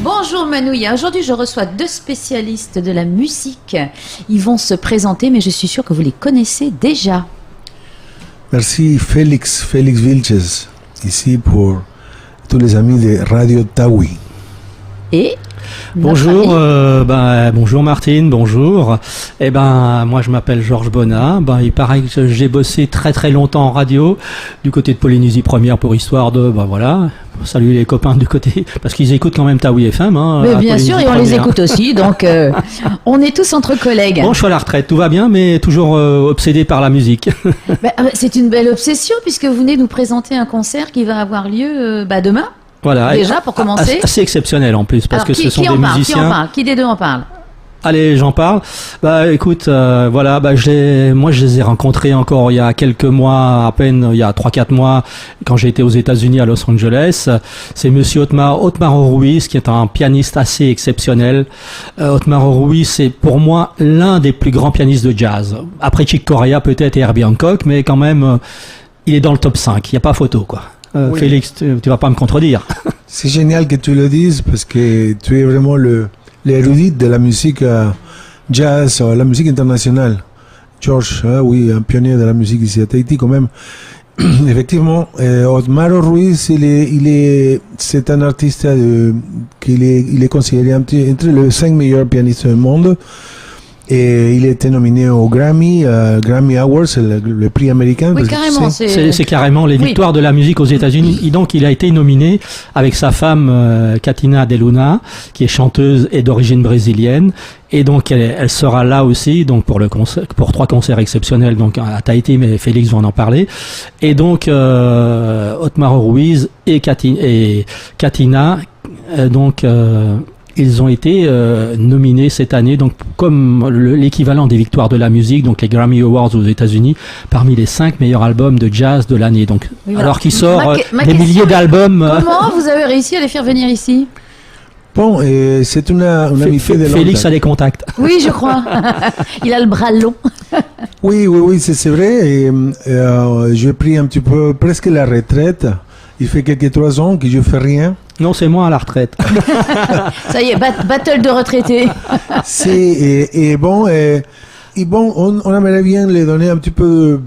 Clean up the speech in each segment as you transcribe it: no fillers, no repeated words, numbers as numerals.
Bonjour Manouya, aujourd'hui je reçois deux spécialistes de la musique. Ils vont se présenter, mais je suis sûre que vous les connaissez déjà. Merci Félix Vilches, ici pour tous les amis de Radio Tawi. Et bonjour, bonjour Martine, bonjour. Moi je m'appelle Georges Bonnat. Il paraît que j'ai bossé très très longtemps en radio du côté de Polynésie Première pour histoire de salut les copains du côté parce qu'ils écoutent quand même Tawi FM. Mais bien sûr, et on les écoute aussi, donc on est tous entre collègues. Bon, je suis à la retraite, tout va bien, mais toujours obsédé par la musique. C'est une belle obsession puisque vous venez nous présenter un concert qui va avoir lieu demain. Voilà, déjà pour commencer. Assez exceptionnel en plus parce que ce sont des musiciens. Qui des deux en parle? Allez, j'en parle. Écoute, moi je les ai rencontrés encore il y a quelques mois, à peine il y a 3-4 mois, quand j'ai été aux États-Unis à Los Angeles. C'est monsieur Otmaro Ruiz, qui est un pianiste assez exceptionnel. Otmaro Ruiz, c'est pour moi l'un des plus grands pianistes de jazz. Après Chick Corea peut-être et Herbie Hancock, mais quand même, il est dans le top 5. Il n'y a pas photo, quoi. Oui. Félix, tu vas pas me contredire. C'est génial que tu le dises parce que tu es vraiment l'érudite de la musique jazz, la musique internationale. George, oui, un pionnier de la musique ici à Tahiti quand même. Effectivement, Otmaro Ruiz, c'est un artiste il est considéré entre les 5 meilleurs pianistes du monde. Et il a été nominé au Grammy Awards, le prix américain. Oui, carrément. C'est carrément les victoires de la musique aux États-Unis. Et donc, il a été nominé avec sa femme Katina De Luna, qui est chanteuse et d'origine brésilienne. Et donc, elle sera là aussi, donc pour 3 concerts exceptionnels, donc à Tahiti, mais Félix va en parler. Et donc, Otmaro Ruiz et Katina, ils ont été nominés cette année, donc comme l'équivalent des victoires de la musique, donc les Grammy Awards aux États-Unis, parmi les 5 meilleurs albums de jazz de l'année. Donc, oui, alors qu'il sort des milliers d'albums. Comment vous avez réussi à les faire venir ici? Bon, c'est une amitié de longue date. Félix a les contacts. Oui, je crois. Il a le bras long. Oui, c'est vrai. Et j'ai pris un petit peu presque la retraite. Il fait quelques 3 ans que je fais rien. Non, c'est moi à la retraite. Ça y est, battle de retraités. On aimerait bien les donner un petit peu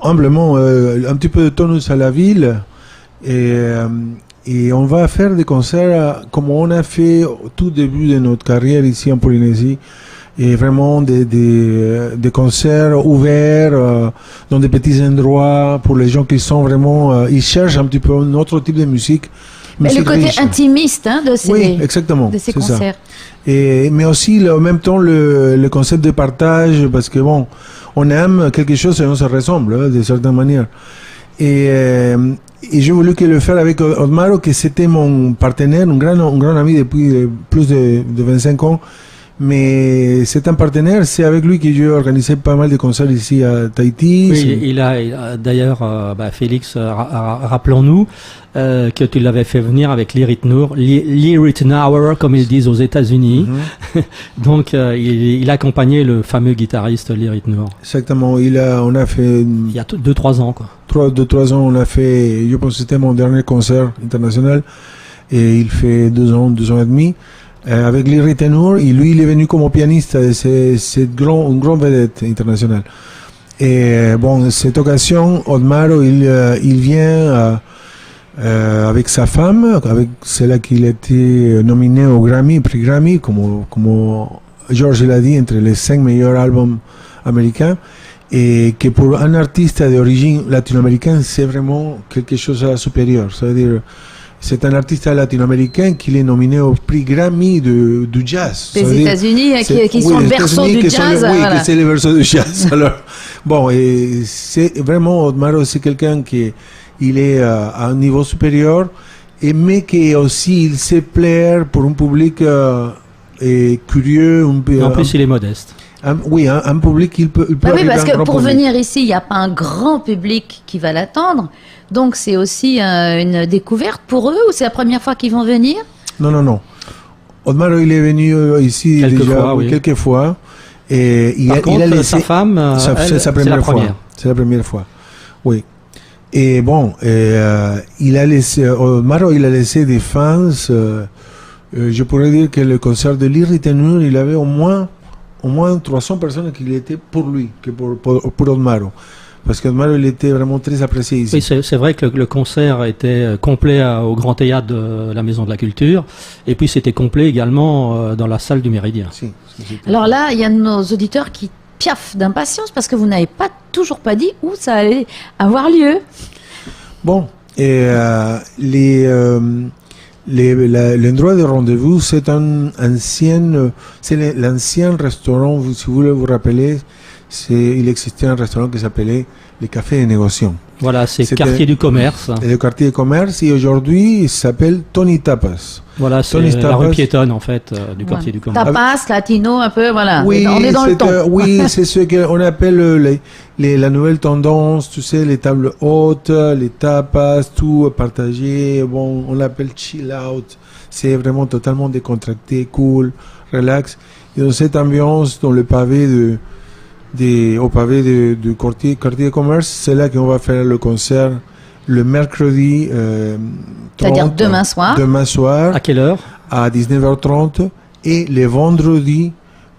humblement, un petit peu de tonus à la ville. Et on va faire des concerts comme on a fait au tout début de notre carrière ici en Polynésie. Et vraiment des concerts ouverts dans des petits endroits pour les gens qui sont vraiment ils cherchent un petit peu un autre type de musique. Mais le côté riche, intimiste de ces concerts. Mais aussi en même temps le concept de partage, parce que on aime quelque chose et on se ressemble de certaine manière. Et j'ai voulu le faire avec Otmaro, que c'était mon partenaire, un grand ami depuis plus de 25 ans. Mais c'est un partenaire, c'est avec lui que j'ai organisé pas mal de concerts ici à Tahiti. Oui, il a d'ailleurs, Félix, rappelons-nous que tu l'avais fait venir avec Lee Ritenour, comme ils disent aux États-Unis. Mm-hmm. Donc, il accompagnait le fameux guitariste Lee Ritenour. Exactement, on a fait... Il y a 2-3 ans, quoi. 2-3 ans, on a fait, je pense que c'était mon dernier concert international, et il fait 2 ans et demi. Avec Lee Ritenour, et lui il est venu comme pianiste, c'est une grande vedette internationale. Et cette occasion, Otmaro il vient avec sa femme, avec celle qui a été nominée au prix Grammy, comme George l'a dit, entre les 5 meilleurs albums américains, et que pour un artiste d'origine latino-américaine, c'est vraiment quelque chose de supérieur. C'est-à-dire, c'est un artiste latino-américain qui est nominé au prix Grammy du jazz. Les États-Unis qui sont le berceau du jazz. Oui, c'est le berceau du jazz. Alors, et c'est vraiment, Otmaro, c'est quelqu'un il est à un niveau supérieur, mais qui aussi, il sait plaire pour un public curieux. En plus, il est modeste. Un public, il peut oui, parce que pour venir ici, il n'y a pas un grand public qui va l'attendre. Donc, c'est aussi une découverte pour eux, ou c'est la première fois qu'ils vont venir? Non. Otmaro, il est venu ici quelques fois. Et Par contre, sa femme, c'est la première fois. Oui. Et bon, il a laissé, Maro, il a laissé des fans. Je pourrais dire que le concert de Lee Ritenour, il avait au moins 300 personnes qui étaient pour lui, que pour Otmaro. Parce que Otmaro, il était vraiment très apprécié ici. Oui, c'est vrai que le concert était complet au Grand Théâtre de la Maison de la Culture, et puis c'était complet également dans la salle du Méridien. Si, Alors là, il y a nos auditeurs qui piaffent d'impatience parce que vous n'avez toujours pas dit où ça allait avoir lieu. Bon, et l'endroit de rendez-vous, c'est c'est l'ancien restaurant, si vous voulez vous rappeler, il existait un restaurant qui s'appelait le Café des Négociants. Voilà, c'est C'était quartier du commerce. Le quartier du commerce, et aujourd'hui, il s'appelle Tony Tapas. Voilà, c'est Tony la Tapas. rue piétonne, en fait, du quartier du commerce. Tapas, latino, un peu, voilà. Oui, On est dans le ton. Oui, c'est ce qu'on appelle la nouvelle tendance, tu sais, les tables hautes, les tapas, tout partagé. Bon, on l'appelle chill out. C'est vraiment totalement décontracté, cool, relax. Et dans cette ambiance, dans le pavé au pavé du quartier de commerce, c'est là qu'on va faire le concert le mercredi 30, C'est-à-dire demain soir. Demain soir. À quelle heure? À 19h30 et le vendredi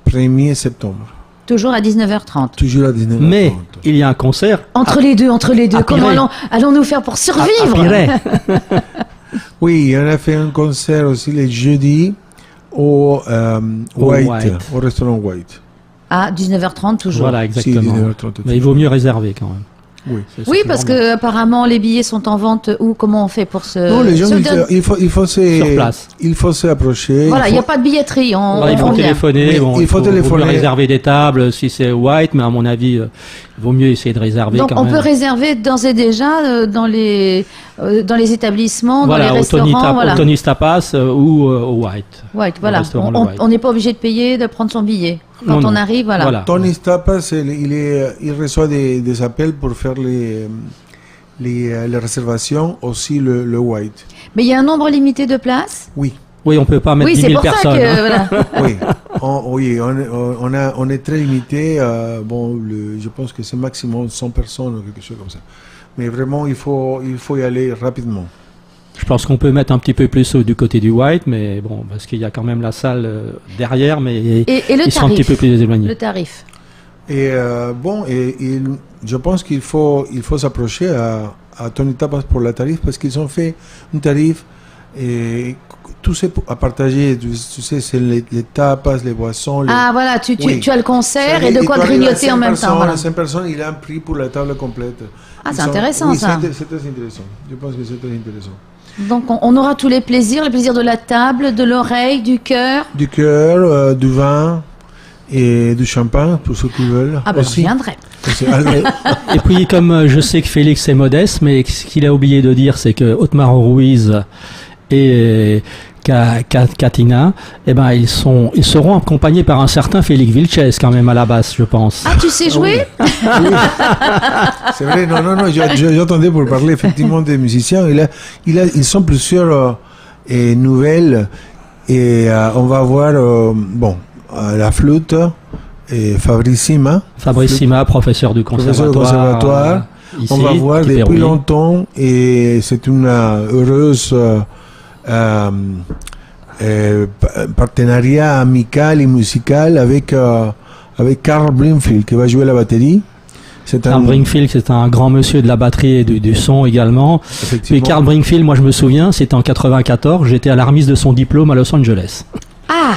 1er septembre. Toujours à 19h30. Toujours à 19h30. Mais il y a un concert. Entre les deux. à Comment Pirée. allons-nous faire pour survivre? À Pirée. Oui, on a fait un concert aussi le jeudi au White, au restaurant White. À 19h30 toujours. Voilà, exactement. Si, 19h30. Mais il vaut mieux réserver quand même. Oui. Oui, parce que apparemment les billets sont en vente. Ou comment on fait pour se... Non, les gens, se donne- il faut Sur place. Il faut s'approcher. Voilà, il n'y a pas de billetterie. Voilà, il faut on vient. téléphoner. Oui, Bon, il faut vaut mieux téléphoner. réserver des tables si c'est white, mais à mon avis, il vaut mieux essayer de réserver Donc quand on même. peut réserver d'ores et déjà dans les établissements, Voilà, dans les au restaurants. Voilà. Au Tony's Tapas ou au white. Ouais, voilà. restaurant, le White. On n'est pas obligé de payer, de prendre son billet. Quand Non, on non. arrive, voilà. Voilà. Tony Tapas, il reçoit des appels pour faire les réservations, aussi le White. Mais il y a un nombre limité de places. Oui. Oui, on peut pas mettre Oui, 10 c'est 000 pour ça personnes. que... hein. Voilà. Oui, on est très limité. Je pense que c'est maximum 100 personnes ou quelque chose comme ça. Mais vraiment, il faut y aller rapidement. Je pense qu'on peut mettre un petit peu plus du côté du white, mais bon, parce qu'il y a quand même la salle derrière, mais Et le ils sont un petit peu tarif. plus éloignés. Le tarif. Et je pense qu'il faut s'approcher à Tony Tapas pour la tarif, parce qu'ils ont fait un tarif et tout c'est à partager. Tu sais, c'est les tapas, les boissons. Ah voilà, Oui. tu as le concert et de quoi tu arrives à grignoter 5 en même personnes, temps. Voilà. À 5 personnes, il a un prix pour la table complète. Ah, c'est intéressant, oui, ça. C'est très intéressant. Je pense que c'est très intéressant. Donc on aura tous les plaisirs de la table, de l'oreille, du cœur. Du cœur, du vin et du champagne, pour ceux qui veulent. Ah ben je aussi. viendrai. Et puis, comme je sais que Félix est modeste, mais ce qu'il a oublié de dire, c'est que Otmaro Ruiz et Katina, eh ben, ils seront accompagnés par un certain Félix Vilches, quand même, à la basse, je pense. Ah, tu sais jouer? C'est vrai, non, j'attendais pour parler effectivement des musiciens. Ils sont plusieurs nouvelles, et on va voir, la flûte, et Fabrice Sima, professeur du conservatoire. Ici, on va voir depuis Pérouille. longtemps, et c'est une heureuse partenariat amical et musical avec Carl Brimfield qui va jouer la batterie. Carl Bringfield, c'est un grand monsieur de la batterie et du son également. Puis Carl Bringfield, moi je me souviens, c'était en 94, j'étais à la remise de son diplôme à Los Angeles. Ah,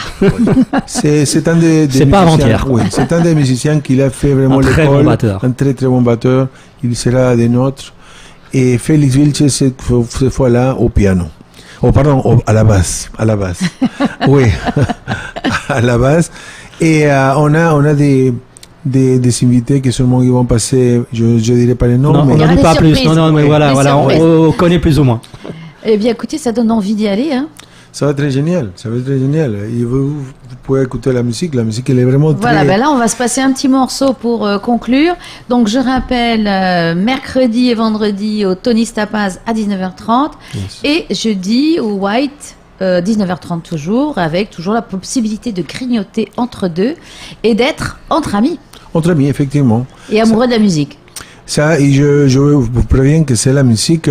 c'est un des C'est pas musiciens. avant-hier. Oui, c'est un des musiciens qui a fait vraiment Un très l'école. bon batteur. Un très très bon batteur. Il sera des nôtres. Et Félix Vilches cette fois-là au piano. Oh pardon, à la basse. Oui, à la basse. Et on a des invités qui sûrement ils vont passer. Je dirais pas les noms, Non, mais on Il y n'en aura dit des pas plus. surprises. Non, mais Des voilà, surprises. on connaît plus ou moins. eh bien écoutez, ça donne envie d'y aller. Hein. ça va être très génial. Et vous pouvez écouter la musique. La musique, elle est vraiment très... Voilà, ben là on va se passer un petit morceau pour conclure. Donc je rappelle, mercredi et vendredi au Tony's Tapas à 19h30 Yes. et jeudi au White 19h30 toujours, avec toujours la possibilité de grignoter entre deux et d'être entre amis Entre amis, effectivement. et amoureux de la musique. Ça, et je vous préviens que c'est la musique,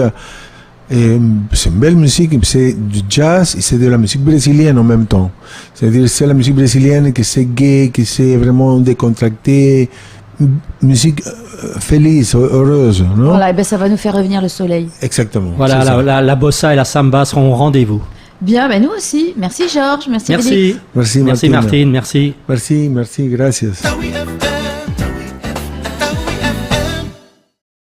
c'est une belle musique, c'est du jazz et c'est de la musique brésilienne en même temps. C'est-à-dire, c'est la musique brésilienne que c'est gay, que c'est vraiment décontracté, musique felice, heureuse, non? Voilà, et ben ça va nous faire revenir le soleil. Exactement. Voilà, la bossa et la samba seront au rendez-vous. Bien, ben nous aussi. Merci Georges, merci Félix. Merci. Merci Merci Martine. Martine, merci. Merci, gracias.